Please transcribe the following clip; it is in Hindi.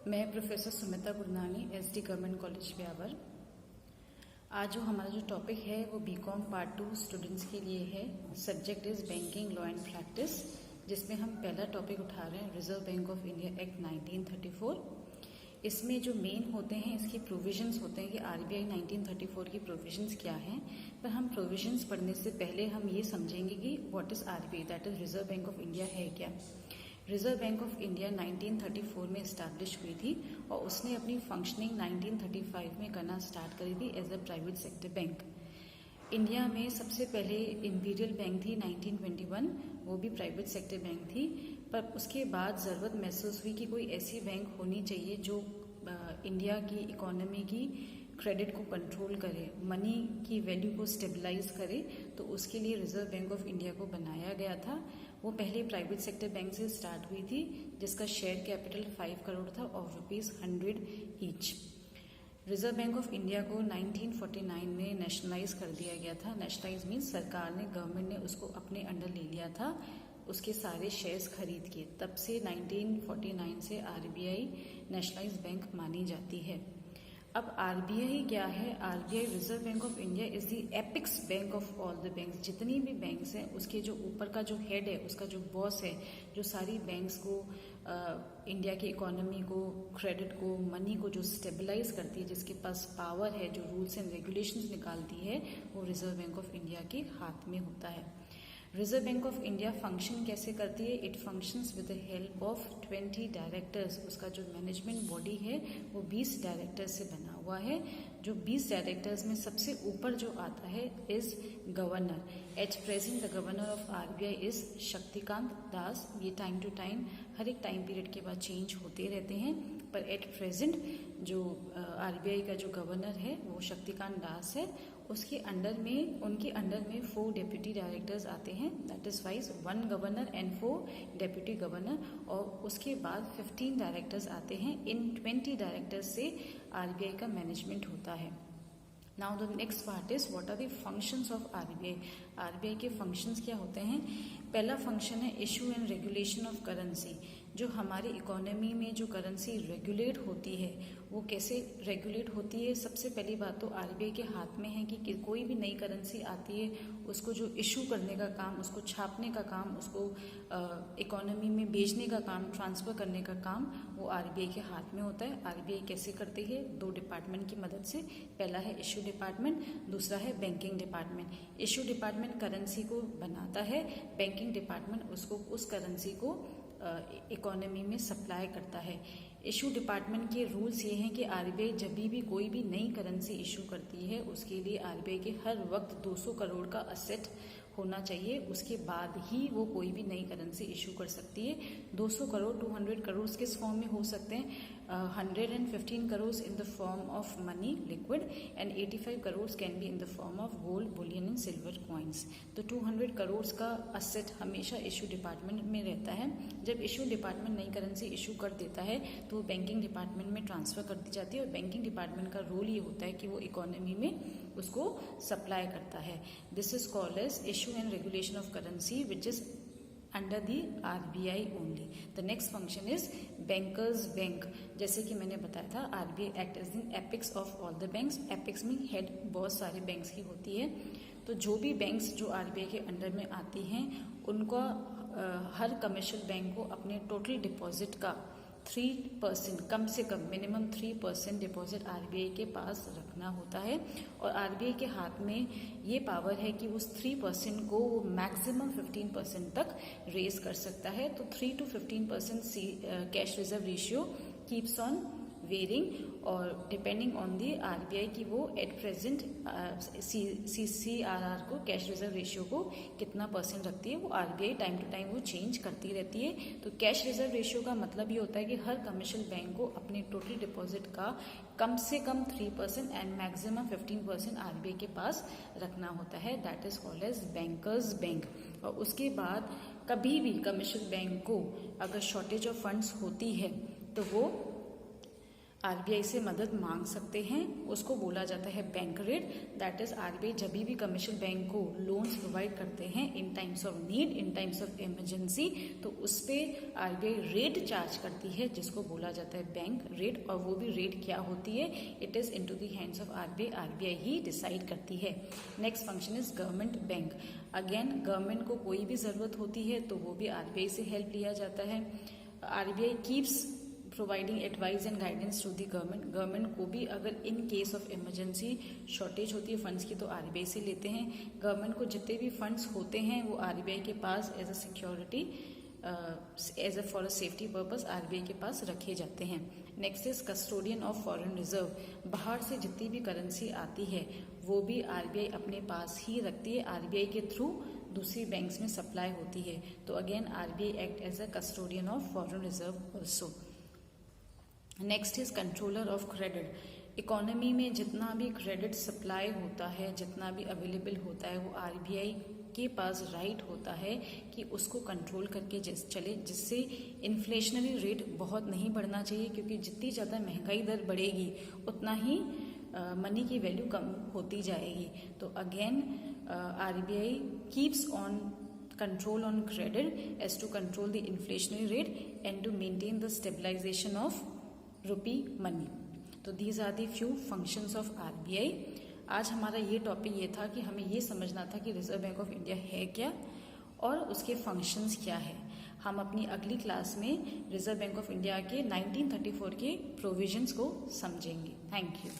मैं professor Sumita Gurnani SD government college Beawar. आज जो हमारा जो टॉपिक है वो बीकॉम पार्ट 2 स्टूडेंट्स के लिए है। Subject is banking law and practice, जिसमें हम पहला टॉपिक उठा रहे हैं reserve bank of India act 1934। इसमें जो मेन होते हैं इसके प्रोविजंस होते हैं कि आरबीआई 1934 की प्रोविजंस क्या हैं। पर हम प्रोविजंस पढ़ने से पहले हम ये समझेंगे कि what is RBI, that is reserve bank of India है क्या। रिजर्व बैंक ऑफ इंडिया 1934 में इस्टेब्लिश हुई थी और उसने अपनी फंक्शनिंग 1935 में करना स्टार्ट करी थी as a private sector bank. India में सबसे पहले इंपीरियल बैंक थी 1921, वो भी प्राइवेट सेक्टर बैंक थी। पर उसके बाद ज़रूरत महसूस हुई कि कोई ऐसी बैंक होनी चाहिए जो इंडिया की इकोनॉमी की क्रेडिट को कंट्रोल करे, मनी की वैल्यू को स्टेबलाइज करे। तो उसके लिए रिजर्व बैंक ऑफ इंडिया को बनाया गया था। वो पहले प्राइवेट सेक्टर बैंक से स्टार्ट हुई थी, जिसका शेयर कैपिटल 5 करोड़ था और ₹100 each. Reserve bank of India को 1949 में नेशनलाइज कर दिया गया था। नेशनलाइज मीन्स सरकार ने, गवर्नमेंट ने उसको अपने अंडर ले लिया था, उसके सारे शेयर्स खरीद के। तब से 1949 से आरबीआई नेशनलाइज बैंक मानी जाती है। अब आरबीआई क्या है? RBI reserve bank of India is the apex bank of all the banks. जितनी भी बैंक्स हैं उसके जो ऊपर का जो हेड है, उसका जो बॉस है, जो सारी बैंक्स को इंडिया की इकोनॉमी को, क्रेडिट को, मनी को जो स्टेबलाइज करती है, जिसके पास पावर है, जो रूल्स एंड रेगुलेशंस निकालती है, वो रिजर्व बैंक ऑफ इंडिया के हाथ में होता है। Reserve bank of India function कैसे करती है? It functions with the help of 20 directors. उसका जो मैनेजमेंट बॉडी है वो 20 डायरेक्टर्स से बना हुआ है। जो 20 डायरेक्टर्स में सबसे ऊपर जो आता है is governor. At present the governor of RBI is Shaktikanta Das. ये टाइम टू टाइम हर एक टाइम पीरियड के बाद चेंज होते रहते हैं, पर एट प्रेजेंट जो आरबीआई का जो गवर्नर है वो शक्तिकांत दास है। उसके अंडर में, उनके अंडर में 4 डेप्यूटी डायरेक्टर्स आते हैं, that is wise 1 governor and 4 deputy governor. और उसके बाद 15 डायरेक्टर्स आते हैं। इन 20 डायरेक्टर्स से आरबीआई का मैनेजमेंट होता है। Now the next part is what are the functions of RBI. RBI के फंक्शंस क्या होते हैं? पहला फंक्शन है issue and regulation of currency. जो हमारी इकोनॉमी में जो करेंसी रेगुलेट होती है वो कैसे रेगुलेट होती है? सबसे पहली बात तो आरबीआई के हाथ में है कि कोई भी नई करेंसी आती है उसको जो इशू करने का काम, उसको छापने का काम, उसको इकोनॉमी में भेजने का काम, ट्रांसफर करने का काम वो आरबीआई के हाथ में होता है। आरबीआई कैसे करती है? 2 डिपार्टमेंट की मदद से। पहला है इशू डिपार्टमेंट, दूसरा है banking department. Issue department currency को बनाता है, बैंकिंग डिपार्टमेंट उसको, उस करेंसी को इकोनॉमी में सप्लाई करता है। इशू डिपार्टमेंट के रूल्स ये हैं कि आरबीआई जब भी कोई भी नई करेंसी इशू करती है उसके लिए आरबीआई के हर वक्त 200 करोड़ का असेट होना चाहिए, उसके बाद ही वो कोई भी नई करेंसी इशू कर सकती है। 200 करोड़ 200 करोड़ किस फॉर्म में हो सकते हैं? 115 crore in the form of money liquid and 85 crore can be in the form of gold Boolean and silver coins. तो 200 करोड़ का असेट हमेशा इशू डिपार्टमेंट में रहता है। जब इशू डिपार्टमेंट नई करेंसी इशू कर देता है तो बैंकिंग डिपार्टमेंट में ट्रांसफर कर दी जाती है और बैंकिंग डिपार्टमेंट का रोल ये होता है कि वो इकोनॉमी में उसको सप्लाई करता है। This is called as issue and regulation of currency which is under the RBI only. The next function is bankers bank. जैसे कि मैंने बताया था RBI act is the apex of all the banks. Apex में हेड बहुत सारे बैंक्स की होती है। तो जो भी बैंक्स जो आरबीआई के अंडर में आती हैं उनको हर कमर्शियल बैंक को अपने टोटल डिपॉजिट का 3%, कम से कम मिनिमम 3% डिपॉजिट आरबीआई के पास रखना होता है। और आरबीआई के हाथ में ये पावर है कि उस 3% को वो मैक्सिमम 15% तक रेज कर सकता है। तो 3 to 15% cash reserve ratio keeps on varying और डिपेंडिंग ऑन दी आरबीआई की वो एट प्रेजेंट सीआरआर को, कैश रिजर्व रेशियो को कितना % रखती है, वो आरबीआई टाइम टू टाइम वो चेंज करती रहती है। तो कैश रिजर्व रेशियो का मतलब ये होता है कि हर कमर्शियल बैंक को अपने टोटल डिपॉजिट का कम से कम 3% एंड मैक्सिमम 15% आरबीआई के पास रखना होता है। That is called as bankers bank. और उसके बाद कभी भी कमर्शियल बैंक को अगर शॉर्टेज ऑफ फंड्स होती है तो वो आरबीआई से मदद मांग सकते हैं, उसको बोला जाता है bank rate. That is RBI जब भी कमर्शियल बैंक को लोन्स प्रोवाइड करते हैं in times of need, in times of emergency, तो उस पर आरबीआई रेट चार्ज करती है जिसको बोला जाता है बैंक रेट। और वो भी रेट क्या होती है, it is into the hands of RBI, RBI he decide करती है। Next function is government bank. Again government को कोई भी जरूरत होती है तो वो भी आरबीआई से हेल्प लिया जाता है। RBI keeps providing advice and guidance to the government. Government को भी अगर in case of emergency shortage होती है फंड्स की तो आरबीआई से लेते हैं। गवर्नमेंट को जितने भी फंड्स होते हैं वो आरबीआई के पास as a security, as a for a safety purpose RBI के पास रखे जाते हैं। Next is custodian of foreign reserve. बाहर से जितनी भी करेंसी आती है वो भी आरबीआई अपने पास ही रखती है, आरबीआई के थ्रू दूसरी बैंक्स में सप्लाई होती है। तो again RBI act as a custodian of foreign reserve also. Next is controller of credit. Economy में जितना भी क्रेडिट सप्लाई होता है, जितना भी अवेलेबल होता है, वो आरबीआई के पास राइट होता है कि उसको कंट्रोल करके चले, जिससे इन्फ्लेशनरी रेट बहुत नहीं बढ़ना चाहिए, क्योंकि जितनी ज़्यादा महंगाई दर बढ़ेगी उतना ही मनी की वैल्यू कम होती जाएगी। तो again RBI keeps on control on credit as to control the inflationary rate and to maintain the stabilization of rupee money. तो these are the few functions of RBI. आज हमारा ये टॉपिक ये था कि हमें ये समझना था कि रिजर्व बैंक ऑफ इंडिया है क्या और उसके फंक्शंस क्या है। हम अपनी अगली क्लास में रिजर्व बैंक ऑफ इंडिया के 1934 के प्रोविजंस को समझेंगे। Thank you.